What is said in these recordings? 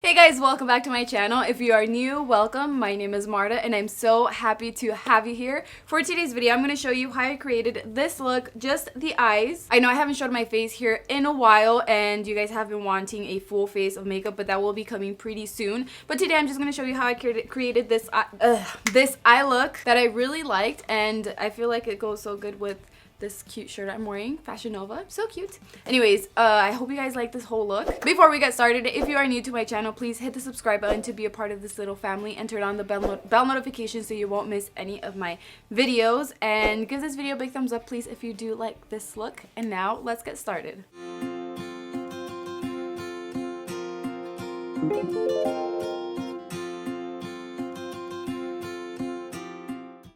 Hey guys, welcome back to my channel. If you are new, welcome. My name is Marta and I'm so happy to have you here. For today's video, I'm going to show you how I created this look, just the eyes. I know I haven't showed my face here in a while and you guys have been wanting a full face of makeup, but that will be coming pretty soon. But today I'm just going to show you how I created this eye look that I really liked, and I feel like it goes so good with this cute shirt I'm wearing, Fashion Nova. So cute. Anyways, I hope you guys like this whole look. Before we get started, if you are new to my channel, please hit the subscribe button to be a part of this little family and turn on the bell notification so you won't miss any of my videos. And give this video a big thumbs up, please, if you do like this look. And now, let's get started.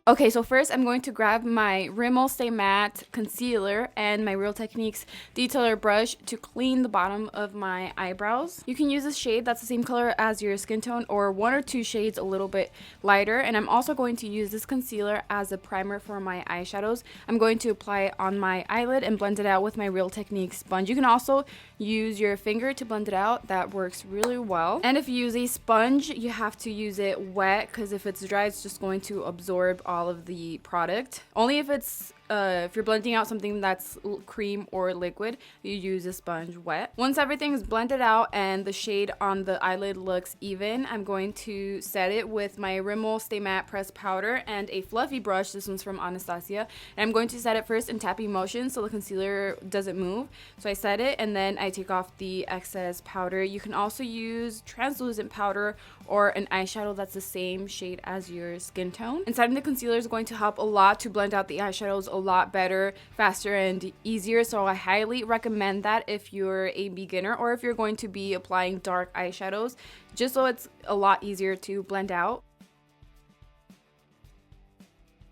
Okay, so first I'm going to grab my Rimmel Stay Matte concealer and my Real Techniques detailer brush to clean the bottom of my eyebrows. You can use this shade that's the same color as your skin tone, or one or two shades a little bit lighter. And I'm also going to use this concealer as a primer for my eyeshadows. I'm going to apply it on my eyelid and blend it out with my Real Techniques sponge. You can also use your finger to blend it out. That works really well. And if you use a sponge, you have to use it wet, because if it's dry, it's just going to absorb all of the product. Only if it's if you're blending out something that's cream or liquid, you use a sponge wet. Once everything is blended out and the shade on the eyelid looks even, I'm going to set it with my Rimmel Stay Matte pressed powder and a fluffy brush. This one's from Anastasia. And I'm going to set it first in tapping motion so the concealer doesn't move. So I set it and then I take off the excess powder. You can also use translucent powder or an eyeshadow that's the same shade as your skin tone. And setting the concealer is going to help a lot to blend out the eyeshadows a lot better, faster, and easier. So I highly recommend that if you're a beginner or if you're going to be applying dark eyeshadows, just so it's a lot easier to blend out.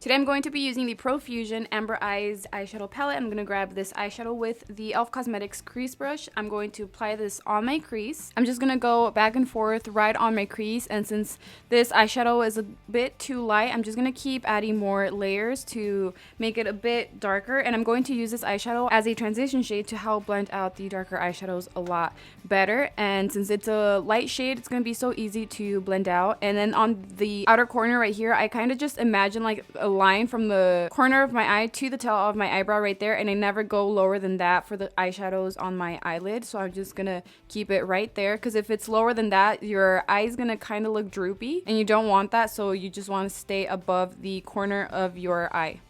Today I'm going to be using the Profusion Amber Eyes eyeshadow palette. I'm going to grab this eyeshadow with the e.l.f. Cosmetics crease brush. I'm going to apply this on my crease. I'm just going to go back and forth right on my crease, and since this eyeshadow is a bit too light, I'm just going to keep adding more layers to make it a bit darker, and I'm going to use this eyeshadow as a transition shade to help blend out the darker eyeshadows a lot better. And since it's a light shade, it's going to be so easy to blend out. And then on the outer corner right here, I kind of just imagine like a line from the corner of my eye to the tail of my eyebrow right there, and I never go lower than that for the eyeshadows on my eyelid. So I'm just gonna keep it right there, because if it's lower than that, your eye is gonna kind of look droopy and you don't want that. So you just want to stay above the corner of your eye.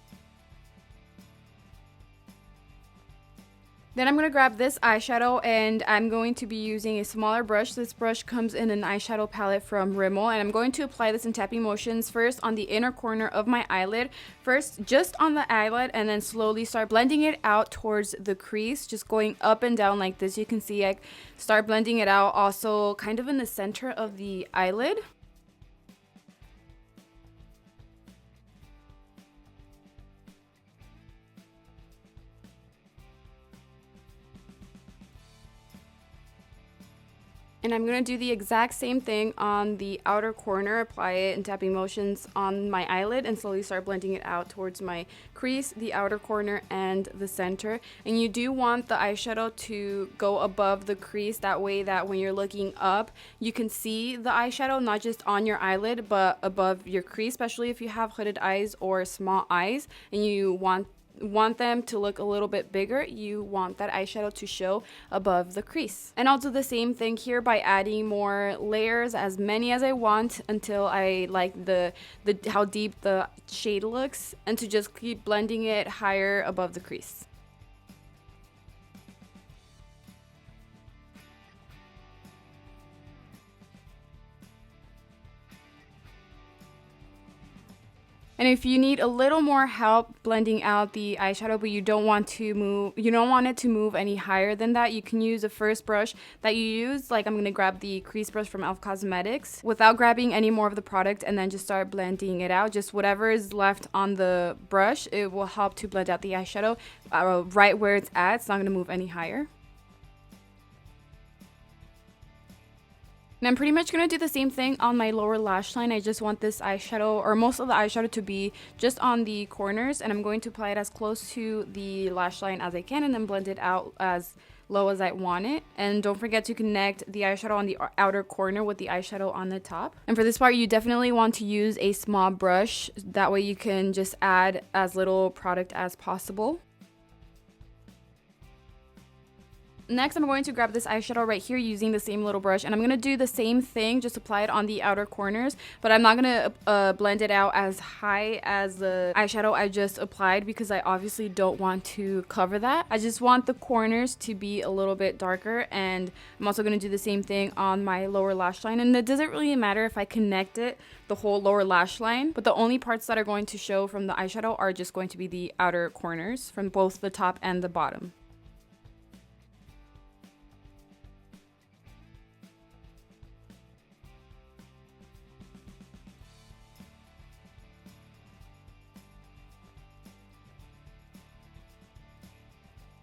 Then I'm going to grab this eyeshadow and I'm going to be using a smaller brush. This brush comes in an eyeshadow palette from Rimmel, and I'm going to apply this in tapping motions first on the inner corner of my eyelid. First, just on the eyelid, and then slowly start blending it out towards the crease, just going up and down like this. You can see I start blending it out also kind of in the center of the eyelid. And I'm going to do the exact same thing on the outer corner, apply it in tapping motions on my eyelid and slowly start blending it out towards my crease, the outer corner, and the center. And you do want the eyeshadow to go above the crease, that way that when you're looking up, you can see the eyeshadow not just on your eyelid, but above your crease, especially if you have hooded eyes or small eyes and you want them to look a little bit bigger. You want that eyeshadow to show above the crease. And I'll do the same thing here by adding more layers, as many as I want, until I like how deep the shade looks, and to just keep blending it higher above the crease. And if you need a little more help blending out the eyeshadow, but you don't want it to move any higher than that, you can use the first brush that you use. Like I'm going to grab the crease brush from e.l.f. Cosmetics without grabbing any more of the product, and then just start blending it out. Just whatever is left on the brush, it will help to blend out the eyeshadow right where it's at. It's not going to move any higher. And I'm pretty much going to do the same thing on my lower lash line. I just want this eyeshadow, or most of the eyeshadow, to be just on the corners. And I'm going to apply it as close to the lash line as I can, and then blend it out as low as I want it. And don't forget to connect the eyeshadow on the outer corner with the eyeshadow on the top. And for this part, you definitely want to use a small brush. That way you can just add as little product as possible. Next, I'm going to grab this eyeshadow right here using the same little brush, and I'm going to do the same thing, just apply it on the outer corners, but I'm not going to blend it out as high as the eyeshadow I just applied because I obviously don't want to cover that. I just want the corners to be a little bit darker, and I'm also going to do the same thing on my lower lash line, and it doesn't really matter if I connect it the whole lower lash line, but the only parts that are going to show from the eyeshadow are just going to be the outer corners from both the top and the bottom.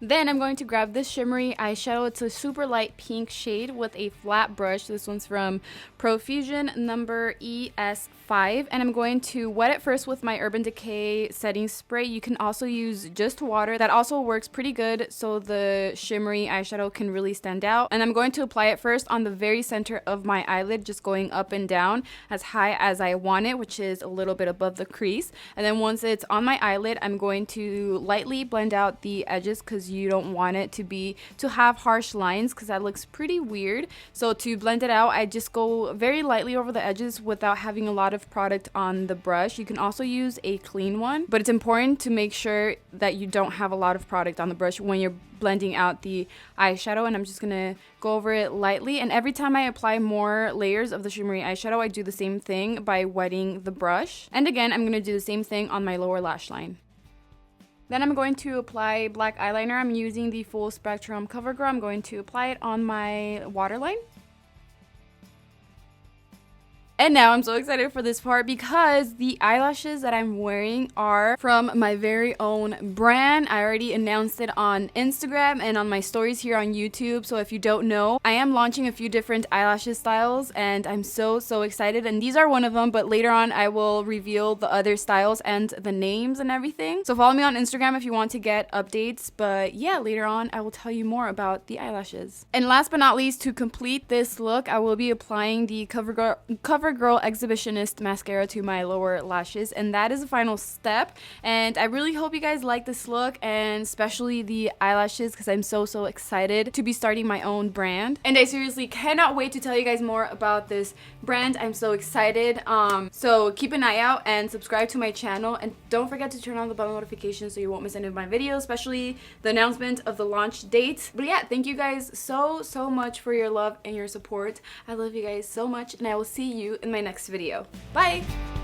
Then I'm going to grab this shimmery eyeshadow. It's a super light pink shade with a flat brush. This one's from Profusion Amber ES5. And I'm going to wet it first with my Urban Decay setting spray. You can also use just water. That also works pretty good so the shimmery eyeshadow can really stand out. And I'm going to apply it first on the very center of my eyelid, just going up and down as high as I want it, which is a little bit above the crease. And then once it's on my eyelid, I'm going to lightly blend out the edges because you don't want it to have harsh lines because that looks pretty weird. So to blend it out, I just go very lightly over the edges without having a lot of product on the brush. You can also use a clean one, but it's important to make sure that you don't have a lot of product on the brush when you're blending out the eyeshadow. And I'm just gonna go over it lightly, and every time I apply more layers of the shimmery eyeshadow, I do the same thing by wetting the brush. And again, I'm gonna do the same thing on my lower lash line. Then I'm going to apply black eyeliner. I'm using the Full Spectrum Covergirl. I'm going to apply it on my waterline. And now I'm so excited for this part because the eyelashes that I'm wearing are from my very own brand. I already announced it on Instagram and on my stories here on YouTube. So if you don't know, I am launching a few different eyelashes styles and I'm so excited. And these are one of them, but later on I will reveal the other styles and the names and everything. So follow me on Instagram if you want to get updates. But yeah, later on I will tell you more about the eyelashes. And last but not least, to complete this look, I will be applying the Covergirl Exhibitionist mascara to my lower lashes, and that is the final step. And I really hope you guys like this look, and especially the eyelashes, because I'm so excited to be starting my own brand. And I seriously cannot wait to tell you guys more about this brand. I'm so excited. So keep an eye out and subscribe to my channel, and don't forget to turn on the bell notifications so you won't miss any of my videos, especially the announcement of the launch date. But yeah, thank you guys so much for your love and your support. I love you guys so much, and I will see you in my next video. Bye!